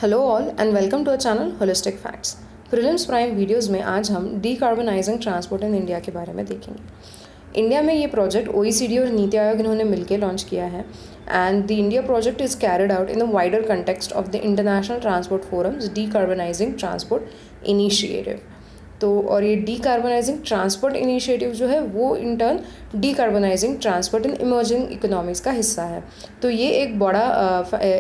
Hello all and welcome to a channel holistic facts. Prelims prime videos में आज हम डीकार्बनाइजिंग transport in India के बारे में देखेंगे। इंडिया में ये प्रोजेक्ट ओईसीडी और नीति आयोग इन्होंने मिलकर लॉन्च किया है and the India project is carried out in the wider context of the international transport forums decarbonising transport initiative. तो और ये डीकार्बनाइजिंग ट्रांसपोर्ट इनिशिएटिव जो है वो in turn decarbonising transport in emerging economies का हिस्सा है। तो ये एक बड़ा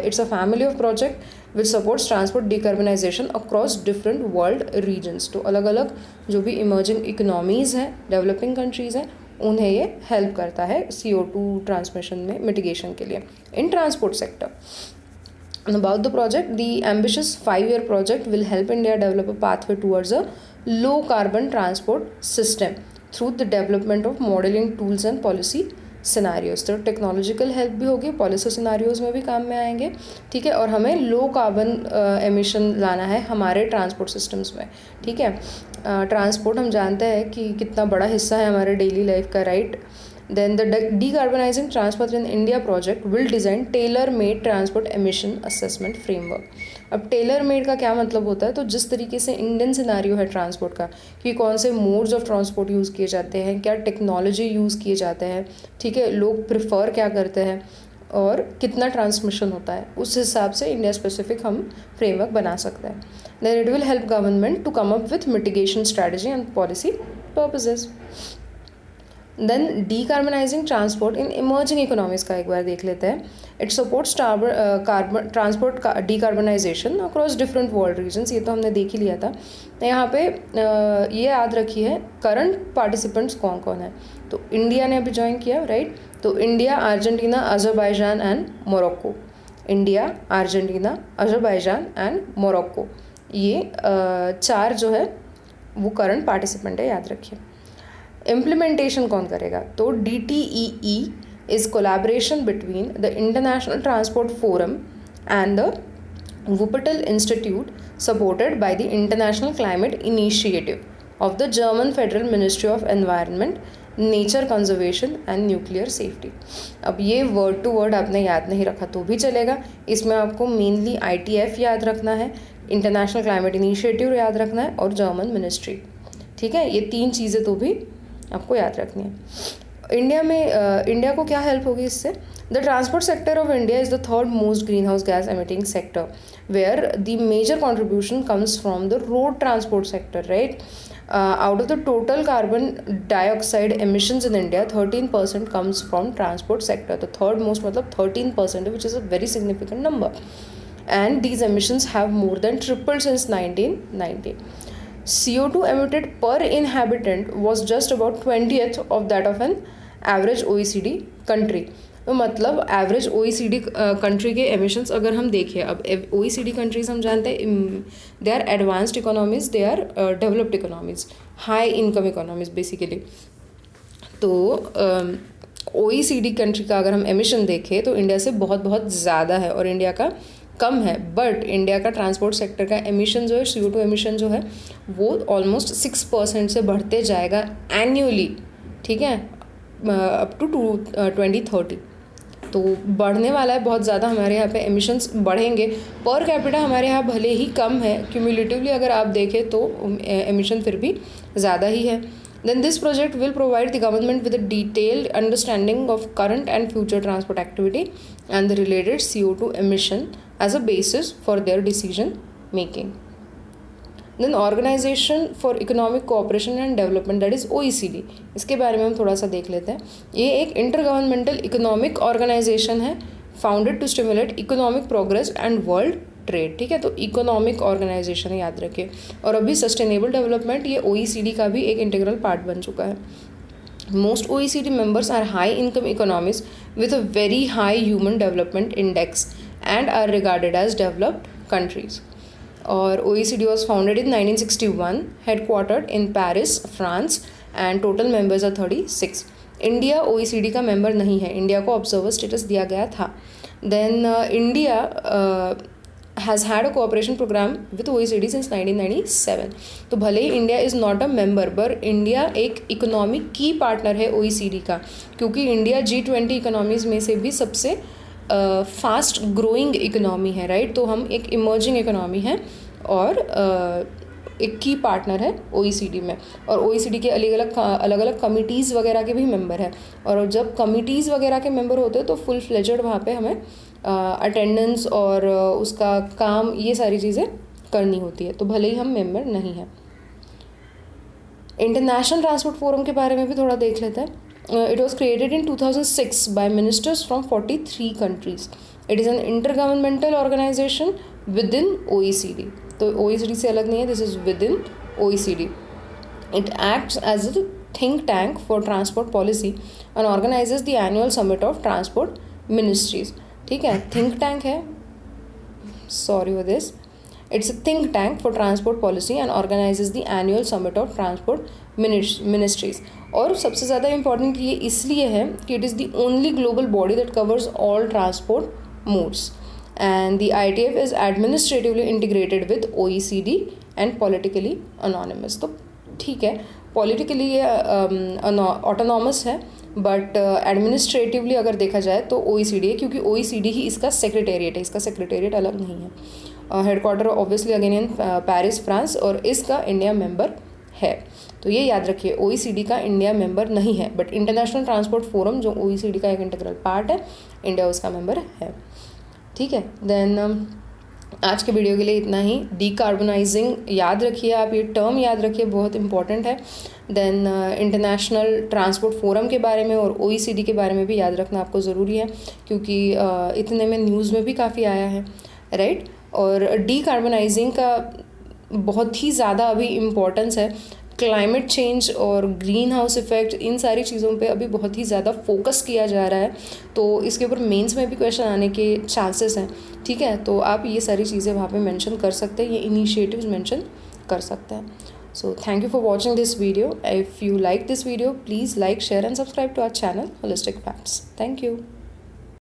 it's a family of project which supports transport decarbonisation across different world regions. तो अलग अलग जो भी इमर्जिंग इकोनॉमीज़ हैं, डेवलपिंग कंट्रीज़ हैं, उन्हें ये हेल्प करता है CO2 ट्रांसमिशन में मिटिगेशन के लिए इन transport sector. And about the project, the ambitious 5-year project will help India develop a pathway towards a low carbon transport system through the development of modeling tools and policy scenarios। तो technological help भी होगी, policy scenarios में भी काम में आएंगे, ठीक है। और हमें लो कार्बन एमिशन लाना है हमारे ट्रांसपोर्ट सिस्टम्स में, ठीक है। ट्रांसपोर्ट हम जानते हैं कि कितना बड़ा हिस्सा है हमारे डेली लाइफ का, right. Then the Decarbonizing Transport in India project will design tailor-made transport emission assessment framework। अब टेलर मेड का क्या मतलब होता है? तो जिस तरीके से इंडियन सिनारियो है ट्रांसपोर्ट का कि कौन से मोड्स ऑफ ट्रांसपोर्ट यूज़ किए जाते हैं, क्या टेक्नोलॉजी यूज़ किए जाते हैं, ठीक है, लोग प्रिफर क्या करते हैं और कितना ट्रांसमिशन होता है, उस हिसाब से इंडिया स्पेसिफिक हम फ्रेमवर्क बना सकते हैं। Then it will help government to come up with mitigation strategy and policy purposes. Then decarbonising transport in emerging economies का एक बार देख लेते हैं। It supports transport decarbonisation across different world regions, ये तो हमने देख ही लिया था। यहाँ पे ये याद रखिए करंट पार्टिसिपेंट्स कौन कौन है। तो इंडिया ने अभी ज्वाइन किया, राइट। तो India, Argentina, Azerbaijan and Morocco. India, Argentina, Azerbaijan and Morocco, ये 4 जो है वो करंट पार्टिसिपेंट है, याद रखिए। इम्प्लीमेंटेशन कौन करेगा? तो DTEE is collaboration between the international transport forum and the Wuppertal institute supported by the international climate initiative of the German federal ministry of environment, nature conservation and nuclear safety. अब ये word to word आपने याद नहीं रखा तो भी चलेगा, इसमें आपको मेनली ITF याद रखना है, इंटरनेशनल क्लाइमेट इनिशिएटिव याद रखना है और जर्मन मिनिस्ट्री, ठीक है। ये 3 चीज़ें तो भी आपको याद रखनी है। इंडिया को क्या हेल्प होगी इससे? The transport sector of India is the third most greenhouse gas emitting sector, where the major contribution comes from the road transport sector, right. Out of the total carbon dioxide emissions in India 13% comes from transport sector. तो third most मतलब 13%, which is a very significant number, and these emissions have more than tripled since 1990। CO2 emitted per inhabitant was just about 20th of that of an average OECD country। तो मतलब average OECD country के emissions अगर हम देखें, अब OECD countries हम जानते हैं they are advanced economies, they are developed economies, high income economies basically. तो OECD कंट्री का अगर हम एमिशन देखें तो इंडिया से बहुत बहुत ज़्यादा है और इंडिया का कम है। बट इंडिया का ट्रांसपोर्ट सेक्टर का एमिशन जो है, CO2 एमिशन जो है, वो ऑलमोस्ट 6% से बढ़ते जाएगा एन्यूअली, ठीक है, अप टू 2030। तो बढ़ने वाला है बहुत ज़्यादा, हमारे यहाँ पे एमिशंस बढ़ेंगे। पर कैपिटा हमारे यहाँ भले ही कम है, क्यूमुलेटिवली अगर आप देखें तो एमिशन फिर भी ज़्यादा ही है। Then this project will provide the government with a detailed understanding of current and future transport activity and the related CO2 emission as a basis for their decision making. Then Organization for Economic Cooperation and Development, that is OECD, इसके बारे में हम थोड़ा सा देख लेते हैं। ये एक इंटरगवर्नमेंटल इकोनॉमिक ऑर्गेनाइजेशन है, founded to stimulate economic progress and world trade, ठीक है। तो इकोनॉमिक ऑर्गेनाइजेशन याद रखिए। और अभी सस्टेनेबल डेवलपमेंट ये OECD का भी एक इंटीग्रल पार्ट बन चुका है। Most OECD members are high income economies with a very high human development index and are regarded as developed countries. और OECD was founded in 1961, headquartered in Paris, France, and total members are 36। India OECD का member नहीं है, India को observer status दिया गया था। Then India has had a cooperation program with OECD since 1997। तो भले ही India is not a member, पर इंडिया एक इकोनॉमिक की पार्टनर है OECD का, क्योंकि इंडिया G20 इकोनॉमीज़ में से भी सबसे फास्ट ग्रोइंग इकोनॉमी है, राइट। तो हम एक इमर्जिंग इकोनॉमी है और एक की पार्टनर है OECD में, और OECD के अलग अलग कमिटीज़ वगैरह के भी मेंबर है। और जब कमिटीज़ वगैरह के मेंबर होते हैं तो फुल फ्लेजेड वहाँ पे हमें अटेंडेंस और उसका काम, ये सारी चीज़ें करनी होती है, तो भले ही हम मेंबर नहीं हैं। इंटरनेशनल ट्रांसपोर्ट फोरम के बारे में भी थोड़ा देख लेते हैं। It was created in 2006 by ministers from 43 countries. It is an intergovernmental organization within OECD. तो OECD से अलग नहीं है, this is within OECD. It acts as a think tank for transport policy and organizes the annual summit of transport ministries. ठीक है, think tank है, sorry for this. It's a think tank for transport policy and organizes the annual summit of transport ministries. और सबसे ज़्यादा important ये इसलिए है कि it is the only global body that covers all transport modes, and the ITF is administratively integrated with OECD and politically anonymous. तो ठीक है, पॉलिटिकली ये ऑटोनॉमस है, बट एडमिनिस्ट्रेटिवली अगर देखा जाए तो OECD है, क्योंकि OECD ही इसका सेक्रेटेरिएट है, इसका सेक्रेटेरिएट अलग नहीं है। Headquarter obviously again in Paris, France, और इसका इंडिया मेंबर है। तो ये याद रखिए, OECD का इंडिया मेंबर नहीं है, बट इंटरनेशनल ट्रांसपोर्ट फोरम जो OECD का एक इंटीग्रल पार्ट है, इंडिया उसका मेंबर है। ठीक है, देन आज के वीडियो के लिए इतना ही। डीकार्बोनाइजिंग याद रखिए आप, ये टर्म याद रखिए, बहुत इंपॉर्टेंट है। देन इंटरनेशनल ट्रांसपोर्ट फोरम के बारे में और OECD के बारे में भी याद रखना आपको ज़रूरी है, क्योंकि इतने में न्यूज़ में भी काफ़ी आया है, राइट। और डीकार्बोनाइजिंग का बहुत ही ज़्यादा अभी इम्पोर्टेंस है। क्लाइमेट चेंज और ग्रीन हाउस इफ़ेक्ट, इन सारी चीज़ों पे अभी बहुत ही ज़्यादा फोकस किया जा रहा है, तो इसके ऊपर मेंस में भी क्वेश्चन आने के चांसेस हैं। ठीक है, तो आप ये सारी चीज़ें वहाँ पे मेंशन कर सकते हैं, ये इनिशिएटिव्स मेंशन कर सकते हैं। So thank you for watching this video. If you like this video, please like, share and subscribe to our channel holistic facts. Thank you.